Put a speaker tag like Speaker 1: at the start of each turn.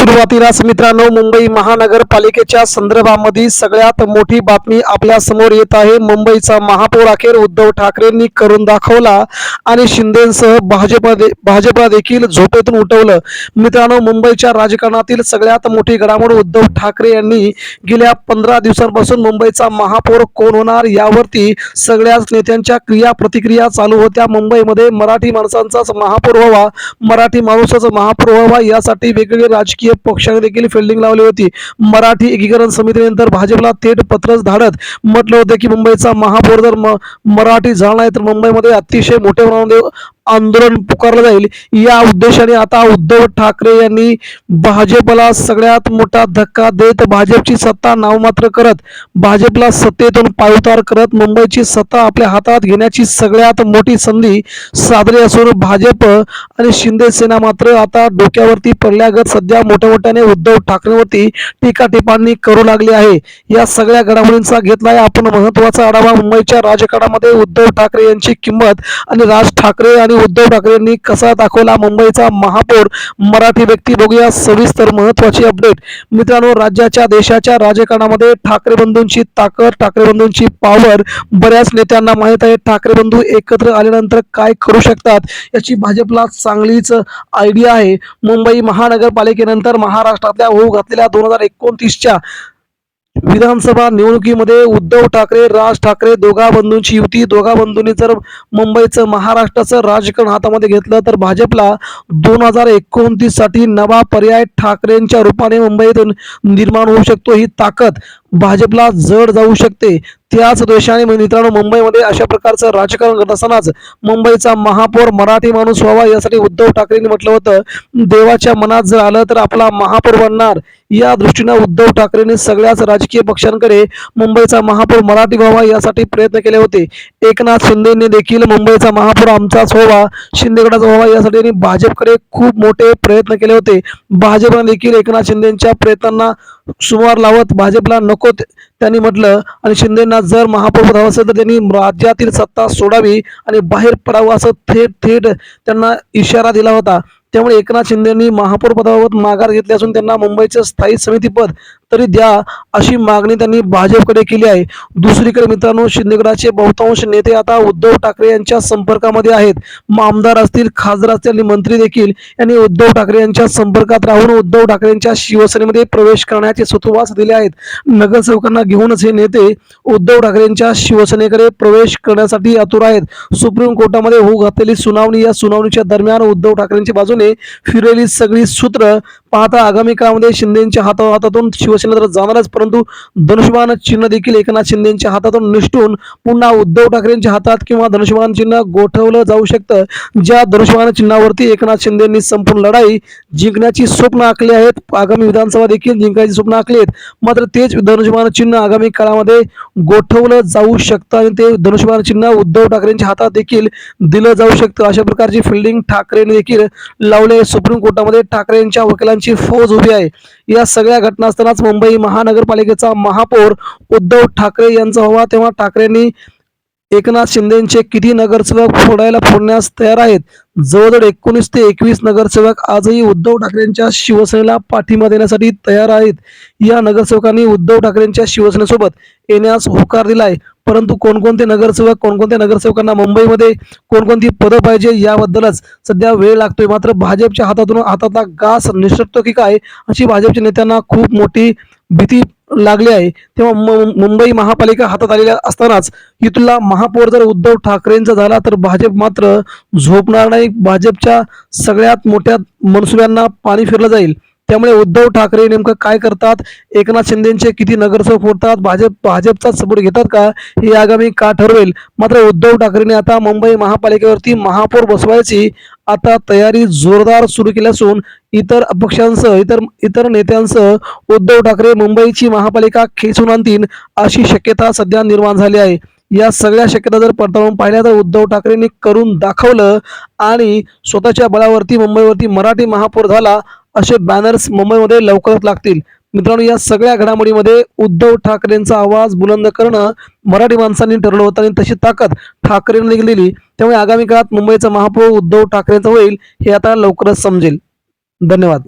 Speaker 1: सुरुवातीलाच मित्रांनो, मुंबई महानगरपालिकेच्या संदर्भामध्ये सगळ्यात मोठी बातमी आपल्या समोर येत आहे। मुंबईचा महापौर अखेर उद्धव ठाकरेंनी करून दाखवला आणि शिंदेंसह भाजपा देखील झोपेतून उठवलं। मित्रांनो, मुंबईच्या राजकारणातील सगळ्यात मोठी घडामोड उद्धव ठाकरे यांनी गेल्या 15 दिवसांपासून मुंबईचा महापौर कोण होणार यावरती सगळ्याच नेत्यांच्या क्रिया प्रतिक्रिया चालू होत्या। मुंबईमध्ये मराठी माणसांचाच महापौर व्हावा, मराठी माणूसाचा महापौर व्हावा यासाठी वेगवेगळे राजकीय पक्षाने देखील फिल्डिंग लावली होती। मराठी एकीकरण समितीनंतर भाजपला थेट पत्रच धाडत म्हटलं होतं की मुंबईचा महापौर जर मराठी झाला नाही तर मुंबईमध्ये अतिशय मोठ्या प्रमाणात आंदोलन पुकारलं जाईल। या उद्देशाने आता उद्धव ठाकरे यांनी भाजपला सगळ्यात मोठा धक्का देत भाजपची सत्ता नाममात्र करत, भाजपला सत्तेतून पायउतार करत मुंबईची सत्ता आपल्या हातात घेण्याची सगळ्यात मोठी संधी साधली असून भाजप आणि शिंदे सेना मात्र आता डोक्यावरती पडल्यागत सध्या मोठ्याने उद्धव ठाकरेंवरती टीका टिप्पणी करू लागली आहे। या सगळ्या घडामोडींचा घेतलाय आपण महत्त्वाचा आढावा। मुंबईच्या राजकारणामध्ये उद्धव ठाकरे यांची किंमत आणि राज ठाकरे आणि उद्धव ठाकरे यांनी कसा दाखवला मुंबईचा महापौर मराठी व्यक्ती, बघूया सविस्तर महत्त्वाची अपडेट। मित्रांनो, राज्याच्या देशाच्या राजकारणामध्ये ठाकरे बंधूंची ताकद, ठाकरे बंधूंची पॉवर बऱ्याच नेत्यांना माहित आहे। ठाकरे बंधू एकत्र आल्यानंतर काय करू शकतात याची भाजपला चांगलीच आयडिया आहे। मुंबई महानगरपालिकेनंतर महाराष्ट्रातल्या होऊ घातलेल्या 2029च्या विधानसभा निवडणुकीमध्ये उद्धव ठाकरे, राज ठाकरे दोघा बंधूंची युती, दोघा बंधूंनी जर मुंबईचं महाराष्ट्राचं राजकारण हातामध्ये घेतलं तर भाजपला 2029 साठी नवा पर्याय ठाकरेंच्या रूपाने मुंबईतून निर्माण होऊ शकतो। ही ताकद भाजपला जड जाऊ शकते। त्याच देशाने मित्रांनो, मुंबईमध्ये अशा प्रकारचं राजकारण करत असतानाच मुंबईचा महापौर मराठी माणूस व्हावा यासाठी उद्धव ठाकरेंनी म्हटलं होतं, देवाच्या मनात जर आलं तर आपला महापौर बनणार। या दृष्टीने उद्धव ठाकरेंनी सगळ्याच राजकीय पक्षांकडे मुंबईचा महापौर मराठी व्हावा यासाठी प्रयत्न केले होते। एकनाथ शिंदेंनी देखील मुंबईचा महापौर आमचाच व्हावा, शिंदेगडाचा व्हावा यासाठी भाजपकडे खूप मोठे प्रयत्न केले होते। भाजपने देखील एकनाथ शिंदेंच्या प्रयत्नांना सुमार लावत भाजपला नको त्यांनी म्हटलं आणि शिंदेंना जर महापौर हवं असेल तर त्यांनी राज्यातील सत्ता सोडावी आणि बाहेर पडावं असं थेट त्यांना इशारा दिला होता। त्यामुळे एकनाथ शिंदेंनी महापौर पदाबाबत माघार घेतली असून त्यांना मुंबईचं स्थायी समिती पद तरी द्या अशी मागणी त्यांनी भाजपकडे केली आहे। दुसरीकडे मित्रांनो, शिंदेगडाचे बहुतांश नेते आता उद्धव ठाकरे यांच्या संपर्कामध्ये आहेत। आमदार असतील, खासदार असतील आणि मंत्री देखील यांनी उद्धव ठाकरे यांच्या संपर्कात राहून उद्धव ठाकरेंच्या शिवसेनेमध्ये प्रवेश करण्याचे सुतोवाच दिले आहेत। नगरसेवकांना घेऊनच हे नेते उद्धव ठाकरेंच्या शिवसेनेकडे प्रवेश करण्यासाठी आतुर आहेत। सुप्रीम कोर्टामध्ये होऊ घातलेली सुनावणी, या सुनावणीच्या दरम्यान उद्धव ठाकरेंच्या बाजूने फिरलेली सगळी सूत्र पाहता आगामी काळामध्ये शिंदेच्या हातातून शिवसेना तर जाणारच, परंतु धनुष्यबाण चिन्ह देखील एकनाथ शिंदेच्या हातातून निष्ठून पुन्हा उद्धव ठाकरेंच्या हातात किंवा धनुष्यबाण चिन्ह गोठवलं जाऊ शकतं। ज्या धनुष्यबाण चिन्हावरती एकनाथ शिंदेंनी संपूर्ण लढाई जिंकण्याची स्वप्न आखली आहेत, आगामी विधानसभा देखील जिंकायची स्वप्न आखली आहेत, मात्र तेच धनुष्यबाण चिन्ह आगामी काळामध्ये गोठवलं जाऊ शकतं आणि ते धनुष्यबाण चिन्ह उद्धव ठाकरेंच्या हातात देखील दिलं जाऊ शकतं। अशा प्रकारची फिल्डिंग ठाकरेंनी देखील लावले। सुप्रीम कोर्टामध्ये ठाकरेंच्या वकिलांची फौज उभी आहे। या सगळ्या घटना असतानाच मुंबई महानगरपालिकेचा महापौर उद्धव ठाकरे यांचा व्हावा, तेव्हा ठाकरेंनी एकनाथ शिंदेचे किती नगरसेवक फोडण्यास तयार आहेत। जवळजवळ 19 ते 21 नगरसेवक आजही उद्धव ठाकरेंच्या शिवसेनेला पाठिंबा देण्यासाठी तयार आहेत। या नगरसेवकांनी उद्धव ठाकरेंच्या शिवसेनेसोबत येण्यास होकार दिलाय, परंतु कोणकोणते नगरसेवक, कोणकोणत्या नगरसेवकांना मुंबईमध्ये कोणकोणती पदं पाहिजे याबद्दलच सध्या वेळ लागतोय। मात्र भाजपच्या हातातला घास निसटतो की काय अशी भाजपच्या नेत्यांना खूप मोठी भीती लागली आहे। तेव्हा मुंबई महापालिका हातात आलेल्या असतानाच इथला महापौर जर उद्धव ठाकरेंचा झाला तर भाजप मात्र झोपणार नाही। भाजपच्या सगळ्यात मोठ्या मनसुब्यांना पाणी फिरलं जाईल। त्यामुळे उद्धव ठाकरे नेमकं काय करतात, एकनाथ शिंदेचे किती नगरसेवक फोडतात, भाजपचा सपोर्ट घेतात का हे आगामी काळ ठरवेल। मात्र उद्धव ठाकरेंनी आता मुंबई महापालिकेवरती महापौर बसवायची आता तयारी जोरदार सुरू केली असून इतर अपक्षांसह इतर नेत्यांसह उद्धव ठाकरे मुंबईची महापालिका खेचून आणतील अशी शक्यता सध्या निर्माण झाली आहे। या सगळ्या शक्यता जर पडताळून पाहिल्या तर उद्धव ठाकरेंनी करून दाखवलं आणि स्वतःच्या बळावरती मुंबईवरती मराठी महापौर झाला असे बॅनर्स मुंबईमध्ये लवकरच लागतील। मित्रांनो, या सगळ्या घडामोडीमध्ये उद्धव ठाकरेंचा आवाज बुलंद करणं मराठी माणसांनी ठरवलं होतं आणि तशी ताकद ठाकरेंनी दिली। त्यामुळे आगामी काळात मुंबईचा महापौर उद्धव ठाकरेंचा होईल हे आता लवकरच समजेल। धन्यवाद।